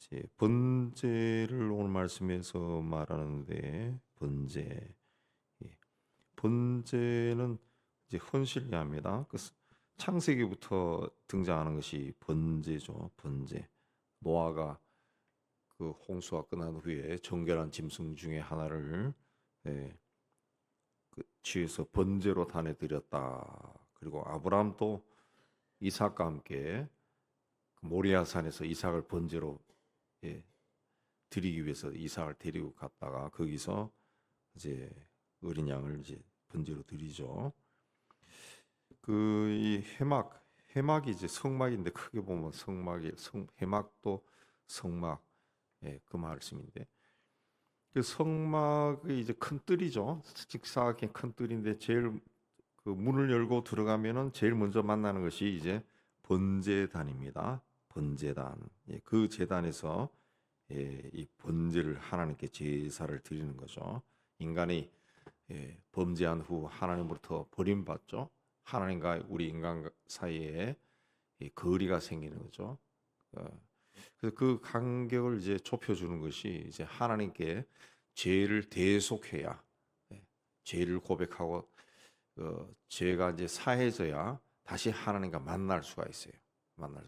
이제 번제를 오늘 말씀에서 말하는데 번제. 예. 번제는 이제 헌신례합니다. 창세기부터 등장하는 것이 번제죠. 번제. 노아가 그 홍수가 끝난 후에 정결한 짐승 중에 하나를 예, 취해서 번제로 단에 드렸다. 그리고 아브라함도 이삭과 함께 그 모리아산에서 이삭을 번제로 예, 드리기 위해서 이삭을 데리고 갔다가 거기서 이제 어린 양을 이제 번제로 드리죠. 그 이 해막이 이제 성막인데 크게 보면 해막도 성막 그 말씀인데 그 성막이 이제 큰 뜰이죠. 직사각형 큰 뜰인데 제일 그 문을 열고 들어가면은 제일 먼저 만나는 것이 이제 번제단입니다. 번제단. 그 제단에서 이 번제를 하나님께 제사를 드리는 거죠. 인간이 범죄한 후 하나님으로부터 버림받죠. 하나님과 우리 인간 사이에 이 거리가 생기는 거죠. 그래서 그 간격을 이제 좁혀주는 것이 이제 하나님께 죄를 대속해야 죄를 고백하고 죄가 이제 사해져야 다시 하나님과 만날 수가 있어요.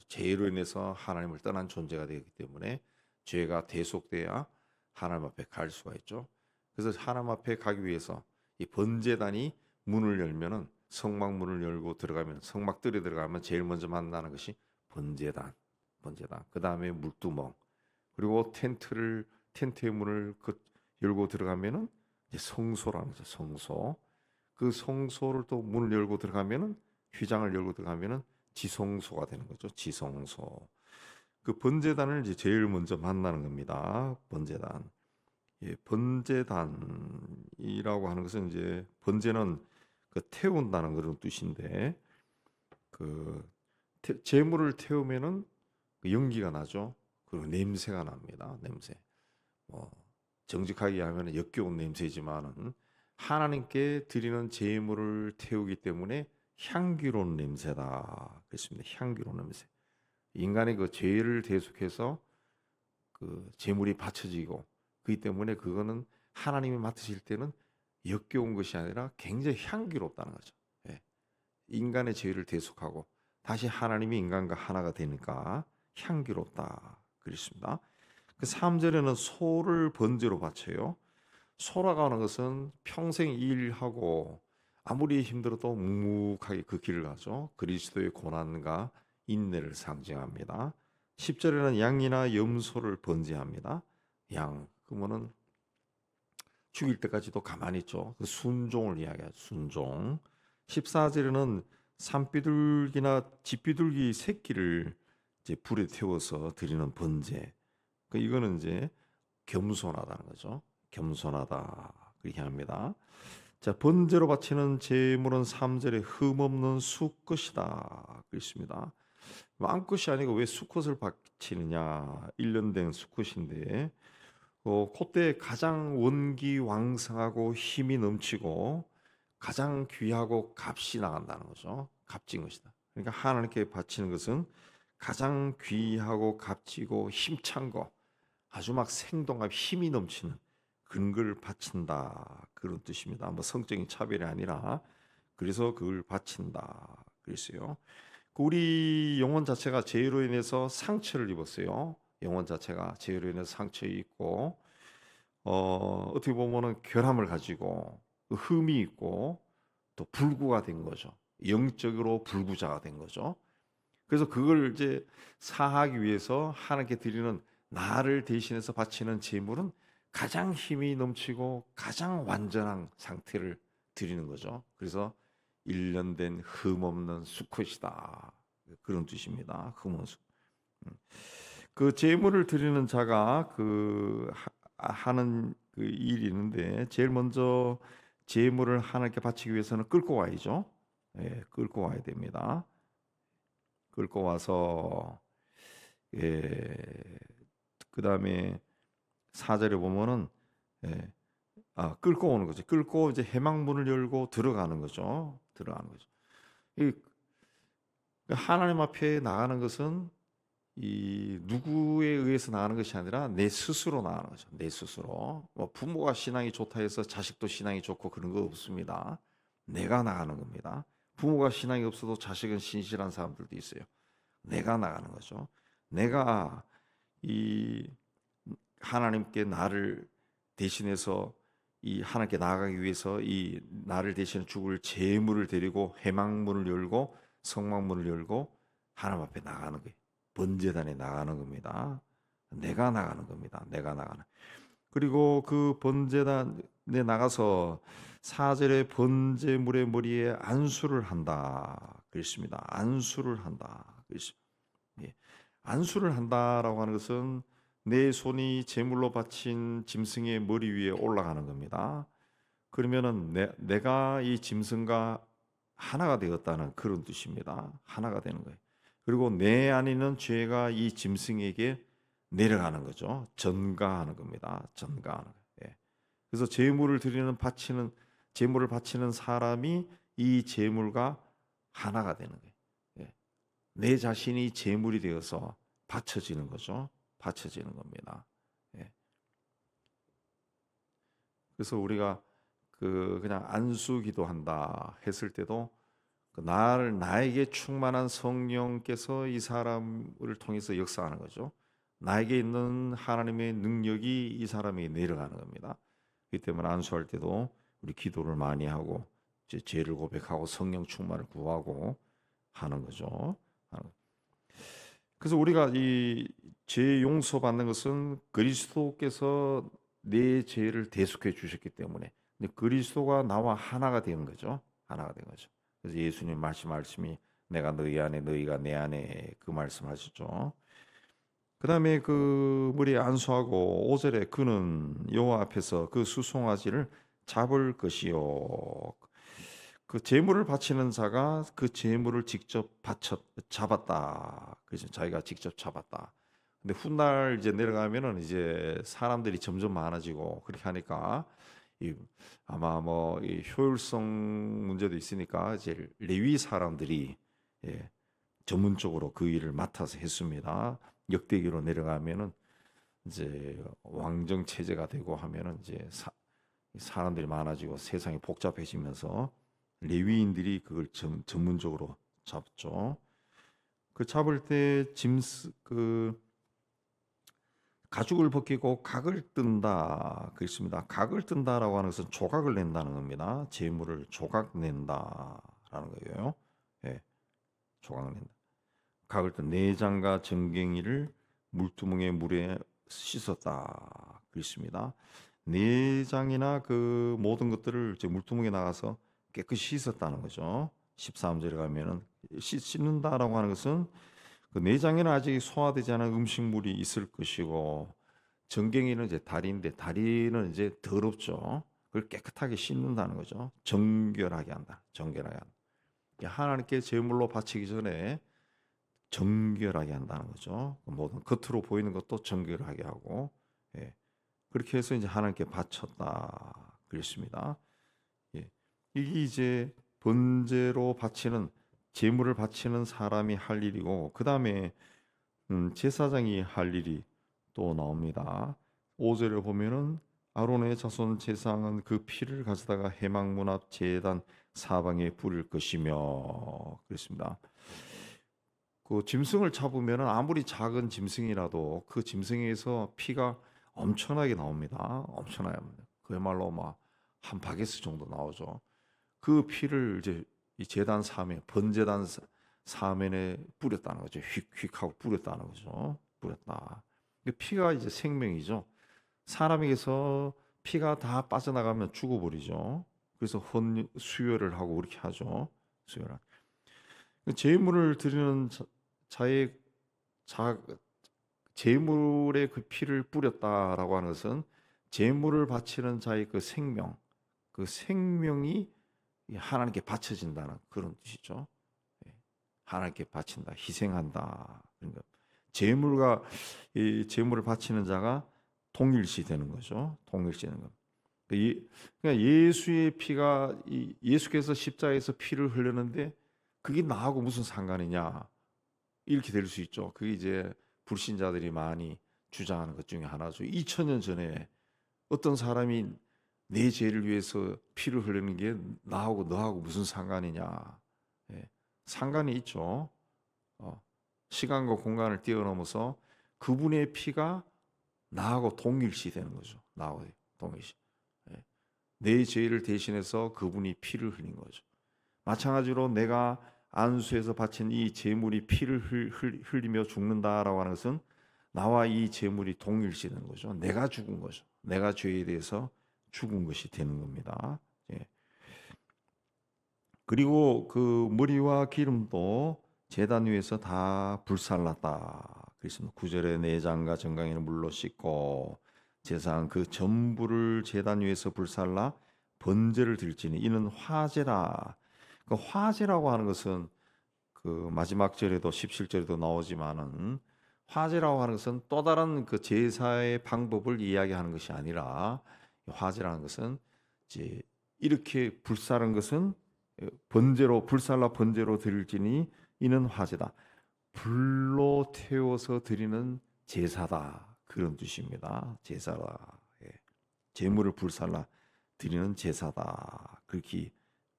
죄로 인해서 하나님을 떠난 존재가 되기 때문에 죄가 대속돼야 하나님 앞에 갈 수가 있죠. 그래서 하나님 앞에 가기 위해서 이 번제단이 문을 열면은 성막 문을 열고 들어가면 성막들에 들어가면 제일 먼저 만나는 것이 번제단. 그 다음에 물두멍. 그리고 텐트의 문을 열고 들어가면은 이제 성소라는 거죠. 성소. 그 성소를 또 문을 열고 들어가면은 휘장을 열고 들어가면은 지성소가 되는 거죠. 지성소. 그 번제단을 이제 제일 먼저 만나는 겁니다. 번제단. 번제단이라고 하는 것은 이제 번제는 그 태운다는 그런 뜻인데 그 재물을 태우면은 그 연기가 나죠. 그리고 냄새가 납니다. 냄새. 뭐 정직하게 하면 역겨운 냄새지만은 하나님께 드리는 제물을 태우기 때문에 향기로운 냄새다. 그렇습니다. 향기로운 냄새. 인간의 그 죄를 대속해서 그 제물이 바쳐지고 그렇기 때문에 그거는 하나님이 맡으실 때는 역겨운 것이 아니라 굉장히 향기롭다는 거죠. 예. 인간의 죄를 대속하고 다시 하나님이 인간과 하나가 되니까 향기롭다. 그렇습니다. 그 3절에는 소를 번제로 바쳐요. 소라고 하는 것은 평생 일하고 아무리 힘들어도 묵묵하게 그 길을 가죠. 그리스도의 고난과 인내를 상징합니다. 10절에는 양이나 염소를 번제합니다. 양, 그러면은 죽일 때까지도 가만히 있죠. 그 순종을 이야기하죠. 순종. 14절에는 산비둘기나 집비둘기 새끼를 이제 불에 태워서 드리는 번제. 그 이거는 이제 겸손하다는 거죠. 겸손하다 그렇게 합니다. 자, 번제로 바치는 제물은 3절에 흠없는 수컷이다 그랬습니다. 암컷이 아니고 왜 수컷을 바치느냐? 1년 된 수컷인데 그때 가장 원기 왕성하고 힘이 넘치고 가장 귀하고 값이 나간다는 거죠. 값진 것이다. 그러니까 하나님께 바치는 것은 가장 귀하고 값지고 힘찬 거, 아주 막 생동감, 힘이 넘치는 그런 걸 바친다. 그런 뜻입니다. 뭐 성적인 차별이 아니라 그래서 그걸 바친다. 그랬어요. 우리 영혼 자체가 죄로 인해서 상처를 입었어요. 영혼 자체가 죄로 인해서 상처 입고 어떻게 보면은 결함을 가지고 흠이 있고 또 불구가 된 거죠. 영적으로 불구자가 된 거죠. 그래서 그걸 이제 사하기 위해서 하나님께 드리는 나를 대신해서 바치는 제물은 가장 힘이 넘치고 가장 완전한 상태를 드리는 거죠. 그래서 1년 된 흠없는 수컷이다. 그런 뜻입니다. 흠없는 수. 그 제물을 드리는 자가 하는 그 일이 있는데 제일 먼저 제물을 하나님께 바치기 위해서는 끌고 와야죠. 끌고 와야 됩니다. 끌고 와서 예, 그다음에 4절에 보면은 예, 끌고 오는 거죠. 끌고 이제 해망문을 열고 들어가는 거죠. 들어가는 거죠. 이 하나님 앞에 나가는 것은 이 누구에 의해서 나가는 것이 아니라 내 스스로 나가는 거죠. 내 스스로. 뭐 부모가 신앙이 좋다 해서 자식도 신앙이 좋고 그런 거 없습니다. 내가 나가는 겁니다. 부모가 신앙이 없어도 자식은 신실한 사람들도 있어요. 내가 나가는 거죠. 내가 이 하나님께 나를 대신해서 이 하나님께 나아가기 위해서 이 나를 대신해 죽을 제물을 드리고 회막문을 열고 성막문을 열고 하나님 앞에 나가는 거예요. 번제단에 나가는 겁니다. 내가 나가는 겁니다. 내가 나가는. 그리고 그 번제단에 나가서 4절에 번제물의 머리에 안수를 한다 그랬습니다. 안수를 한다. 예. 안수를 한다라고 하는 것은 내 손이 제물로 바친 짐승의 머리 위에 올라가는 겁니다. 그러면은 내가 이 짐승과 하나가 되었다는 그런 뜻입니다. 하나가 되는 거예요. 그리고 내 안에 있는 죄가 이 짐승에게 내려가는 거죠. 전가하는 겁니다. 전가하는 거예요. 예. 그래서 제물을 바치는 사람이 이 제물과 하나가 되는 거예요. 예. 내 자신이 제물이 되어서 바쳐지는 거죠. 바쳐지는 겁니다. 예. 그래서 우리가 그냥 안수 기도한다 했을 때도 나에게 충만한 성령께서 이 사람을 통해서 역사하는 거죠. 나에게 있는 하나님의 능력이 이 사람에게 내려가는 겁니다. 그렇기 때문에 안수할 때도 우리 기도를 많이 하고 이제 죄를 고백하고 성령 충만을 구하고 하는 거죠. 그래서 우리가 이 죄 용서받는 것은 그리스도께서 내 죄를 대속해 주셨기 때문에 그리스도가 나와 하나가 된 거죠. 하나가 된 거죠. 그래서 예수님 말씀이 내가 너희 안에 너희가 내 안에 그 말씀하셨죠. 그다음에 그 물이 안수하고 5절에 그는 여호와 앞에서 그 수송아지를 잡을 것이요. 그 제물을 바치는 자가 그 제물을 직접 잡았다. 그래서 자기가 직접 잡았다. 근데 훗날 이제 내려가면은 이제 사람들이 점점 많아지고 그렇게 하니까 아마 뭐 이 효율성 문제도 있으니까 이제 레위 사람들이 예, 전문적으로 그 일을 맡아서 했습니다. 역대기로 내려가면은 이제 왕정 체제가 되고 하면은 이제 사람들이 많아지고 세상이 복잡해지면서 레위인들이 그걸 전문적으로 잡죠. 그 잡을 때 가죽을 벗기고 각을 뜬다 그랬습니다. 각을 뜬다라고 하는 것은 조각을 낸다는 겁니다. 재물을 조각 낸다라는 거예요. 예, 조각 낸다. 각을 뜬 내장과 정갱이를 물두멍에 물에 씻었다 그랬습니다. 내장이나 그 모든 것들을 이제 물두멍에 나가서 깨끗이 씻었다는 거죠. 13절에 가면은 씻는다라고 하는 것은 그 내장에는 아직 소화되지 않은 음식물이 있을 것이고 정갱이는 이제 다리인데 다리는 이제 더럽죠. 그걸 깨끗하게 씻는다는 거죠. 정결하게 한다. 정결하게 한다. 하나님께 제물로 바치기 전에 정결하게 한다는 거죠. 모든 겉으로 보이는 것도 정결하게 하고 예. 그렇게 해서 이제 하나님께 바쳤다 그랬습니다. 예. 이게 이제 번제로 바치는 제물을 바치는 사람이 할 일이고 그 다음에 제사장이 할 일이 또 나옵니다. 5절에 보면은 아론의 자손 제사장은 그 피를 가져다가 회막문 앞 제단 사방에 뿌릴 것이며 그랬습니다. 그 짐승을 잡으면 아무리 작은 짐승이라도 그 짐승에서 피가 엄청나게 나옵니다. 엄청나게 나옵니다. 그야말로 막 한 바게트 정도 나오죠. 그 피를 이제 이 제단 사면 번제단 사면에 뿌렸다는 거죠. 휙휙 하고 뿌렸다는 거죠. 뿌렸다. 피가 이제 생명이죠. 사람에게서 피가 다 빠져나가면 죽어버리죠. 그래서 수혈을 하고 그렇게 하죠. 수혈을. 제물을 드리는 제물에 그 피를 뿌렸다라고 하는 것은 제물을 바치는 자의 그 생명이 하나님께 바쳐진다는 그런 뜻이죠. 하나님께 바친다, 희생한다. 그러니까 제물을 바치는 자가 동일시 되는 거죠. 동일시 되는 것. 그러니까 예수의 피가 예수께서 십자가에서 피를 흘렸는데 그게 나하고 무슨 상관이냐 이렇게 될 수 있죠. 그게 이제 불신자들이 많이 주장하는 것 중에 하나죠. 2000년 전에 어떤 사람이 내 죄를 위해서 피를 흘리는 게 나하고 너하고 무슨 상관이냐? 예, 상관이 있죠. 어, 시간과 공간을 뛰어넘어서 그분의 피가 나하고 동일시 되는 거죠. 나하고 동일시. 예, 내 죄를 대신해서 그분이 피를 흘린 거죠. 마찬가지로 내가 안수해서 바친 이 제물이 피를 흘리며 죽는다라고 하는 것은 나와 이 제물이 동일시되는 거죠. 내가 죽은 거죠. 내가 죄에 대해서 죽은 것이 되는 겁니다. 예. 그리고 그 머리와 기름도 제단 위에서 다 불살랐다. 그렇습니다. 9절에 내장과 정강이는 물로 씻고 제사한 그 전부를 제단 위에서 불살라 번제를 드릴지니 이는 화제라. 그 화제라고 하는 것은 그 마지막 절에도 17절에도 나오지만은 화제라고 하는 것은 또 다른 그 제사의 방법을 이야기하는 것이 아니라 화제라는 것은 이제 이렇게 불사른 것은 번제로 불살라 번제로 드릴지니 이는 화제다. 불로 태워서 드리는 제사다. 그런 뜻입니다. 제사다. 예. 제물을 불살라 드리는 제사다. 그렇게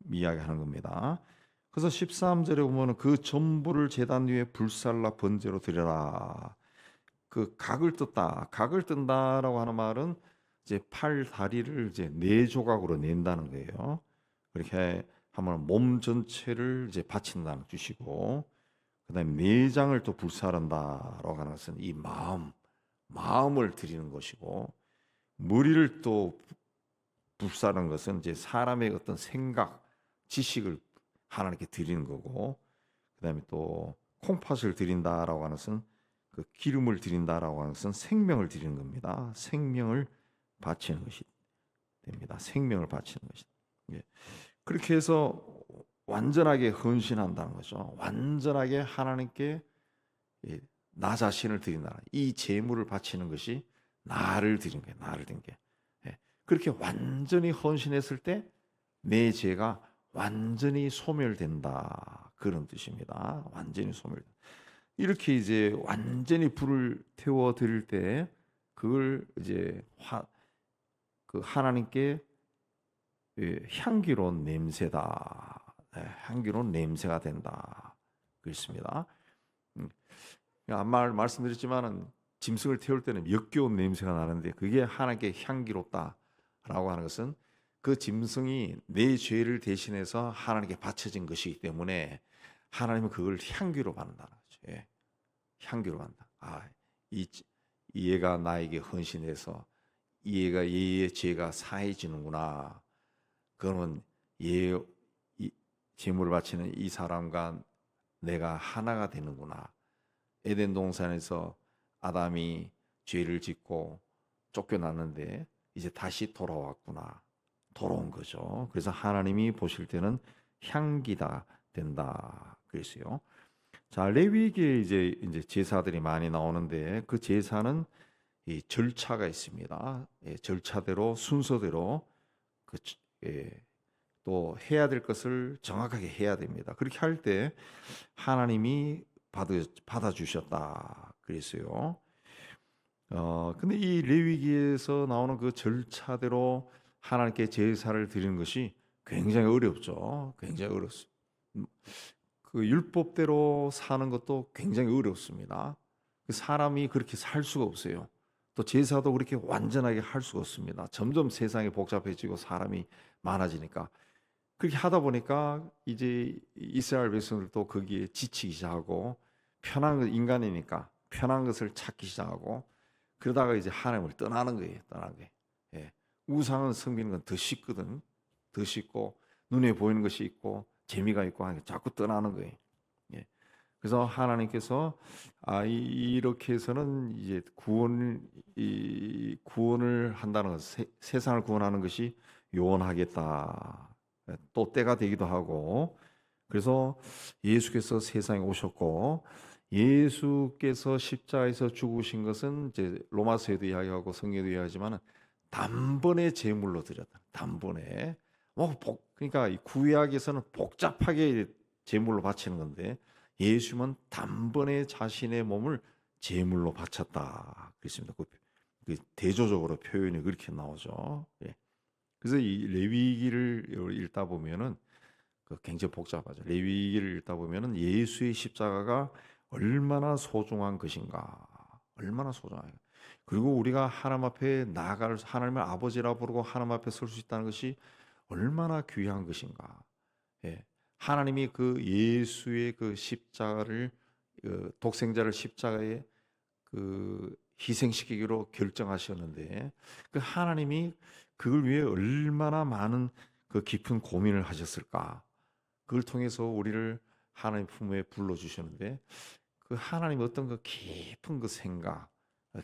이야기하는 겁니다. 그래서 13절에 보면 그 전부를 제단 위에 불살라 번제로 드려라. 그 각을 떴다. 각을 뜬다라고 하는 말은 이제 팔 다리를 이제 네 조각으로 낸다는 거예요. 그렇게 하면 몸 전체를 이제 바친다는 뜻이고, 그다음에 내장을 또 불사른다라고 하는 것은 이 마음을 드리는 것이고, 머리를 또 불사르는 것은 이제 사람의 어떤 생각, 지식을 하나님께 드리는 거고, 그다음에 또 콩팥을 드린다라고 하는 것은 그 기름을 드린다라고 하는 것은 생명을 드리는 겁니다. 생명을 바치는 것이 됩니다. 생명을 바치는 것이. 예. 그렇게 해서 완전하게 헌신한다는 거죠. 완전하게 하나님께 나 자신을 드린다. 이 제물을 바치는 것이 나를 드린 거예요. 나를 드린 게. 예. 그렇게 완전히 헌신했을 때 내 죄가 완전히 소멸된다. 그런 뜻입니다. 완전히 소멸된다. 이렇게 이제 완전히 불을 태워 드릴 때 그걸 이제 그 하나님께 향기로운 냄새다. 향기로운 냄새가 된다. 그렇습니다. 아마 말씀드렸지만은 짐승을 태울 때는 역겨운 냄새가 나는데 그게 하나님께 향기롭다라고 하는 것은 그 짐승이 내 죄를 대신해서 하나님께 바쳐진 것이기 때문에 하나님은 그걸 향기로 받는다는 거죠. 예. 향기로 받는다. 이 얘가 나에게 헌신해서 이 얘가 얘의 죄가 사해지는구나. 그러면 얘 제물을 바치는 이 사람과 내가 하나가 되는구나. 에덴 동산에서 아담이 죄를 짓고 쫓겨났는데 이제 다시 돌아왔구나. 돌아온 거죠. 그래서 하나님이 보실 때는 향기다 된다. 그랬어요. 자, 레위기에 이제 제사들이 많이 나오는데 그 제사는 이 절차가 있습니다. 절차대로 순서대로 또 해야 될 것을 정확하게 해야 됩니다. 그렇게 할 때 하나님이 받아 주셨다 그랬어요. 근데 이 레위기에서 나오는 그 절차대로 하나님께 제사를 드리는 것이 굉장히 어렵죠. 굉장히 어렵습니다. 그 율법대로 사는 것도 굉장히 어렵습니다. 사람이 그렇게 살 수가 없어요. 또 제사도 그렇게 완전하게 할 수가 없습니다. 점점 세상이 복잡해지고 사람이 많아지니까 그렇게 하다 보니까 이제 이스라엘 백성들도 거기에 지치기 시작하고 편한 것 인간이니까 편한 것을 찾기 시작하고 그러다가 이제 하나님을 떠나는 거예요. 떠나는 게. 예. 우상은 섬기는 건 더 쉽거든. 더 쉽고 눈에 보이는 것이 있고 재미가 있고 하니까 자꾸 떠나는 거예요. 예. 그래서 하나님께서 이렇게 해서는 이제 구원을 한다는 것, 세상을 구원하는 것이 요원하겠다. 또 때가 되기도 하고 그래서 예수께서 세상에 오셨고 예수께서 십자가에서 죽으신 것은 이제 로마서에도 이야기하고 성경에도 이야기하지만 단번에 제물로 드렸다. 단번에 그러니까 이 구약에서는 복잡하게 제물로 바치는 건데 예수님은 단번에 자신의 몸을 제물로 바쳤다 그랬습니다. 그 대조적으로 표현이 그렇게 나오죠. 예. 그래서 이 레위기를 읽다 보면은 굉장히 복잡하죠. 레위기를 읽다 보면은 예수의 십자가가 얼마나 소중한 것인가, 얼마나 소중한가. 그리고 우리가 하나님 앞에 나아갈 하나님을 아버지라 부르고 하나님 앞에 설 수 있다는 것이 얼마나 귀한 것인가. 예. 하나님이 그 예수의 그 십자가를 독생자를 십자가에 희생시키기로 결정하셨는데 그 하나님이 그걸 위해 얼마나 많은 그 깊은 고민을 하셨을까? 그걸 통해서 우리를 하나님 품에 불러 주셨는데 그 하나님 어떤 그 깊은 그 생각,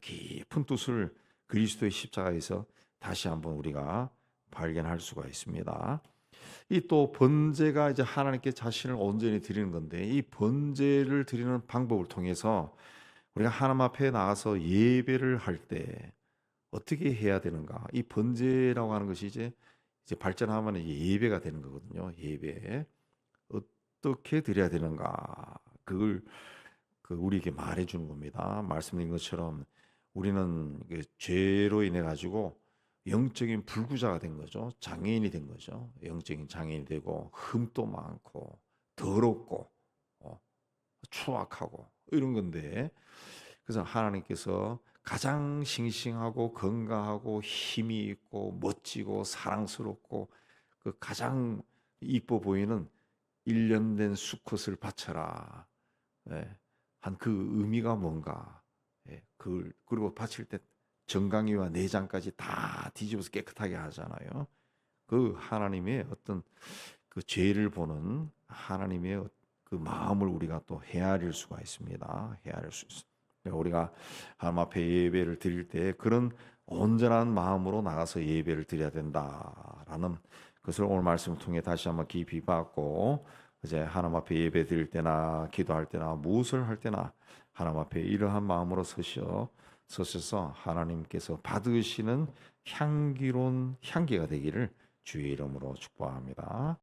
깊은 뜻을 그리스도의 십자가에서 다시 한번 우리가 발견할 수가 있습니다. 이 또 번제가 이제 하나님께 자신을 온전히 드리는 건데 이 번제를 드리는 방법을 통해서 우리가 하나님 앞에 나가서 예배를 할 때 어떻게 해야 되는가? 이 번제라고 하는 것이 이제 발전하면 이제 예배가 되는 거거든요. 예배 어떻게 드려야 되는가? 그걸 우리에게 말해주는 겁니다. 말씀드린 것처럼 우리는 죄로 인해 가지고 영적인 불구자가 된 거죠. 장애인이 된 거죠. 영적인 장애인이 되고 흠도 많고 더럽고 추악하고 이런 건데 그래서 하나님께서 가장 싱싱하고 건강하고 힘이 있고 멋지고 사랑스럽고 그 가장 이뻐 보이는 일련된 수컷을 바쳐라. 예, 한 그 의미가 뭔가? 예, 그리고 바칠 때 정강이와 내장까지 다 뒤집어서 깨끗하게 하잖아요. 그 하나님의 어떤 그 죄를 보는 하나님의 그 마음을 우리가 또 헤아릴 수가 있습니다. 헤아릴 수 있어. 우리가 하나님 앞에 예배를 드릴 때 그런 온전한 마음으로 나가서 예배를 드려야 된다라는 것을 오늘 말씀을 통해 다시 한번 깊이 받고 이제 하나님 앞에 예배 드릴 때나 기도할 때나 무엇을 할 때나 하나님 앞에 이러한 마음으로 서셔서 하나님께서 받으시는 향기로운 향기가 되기를 주의 이름으로 축복합니다.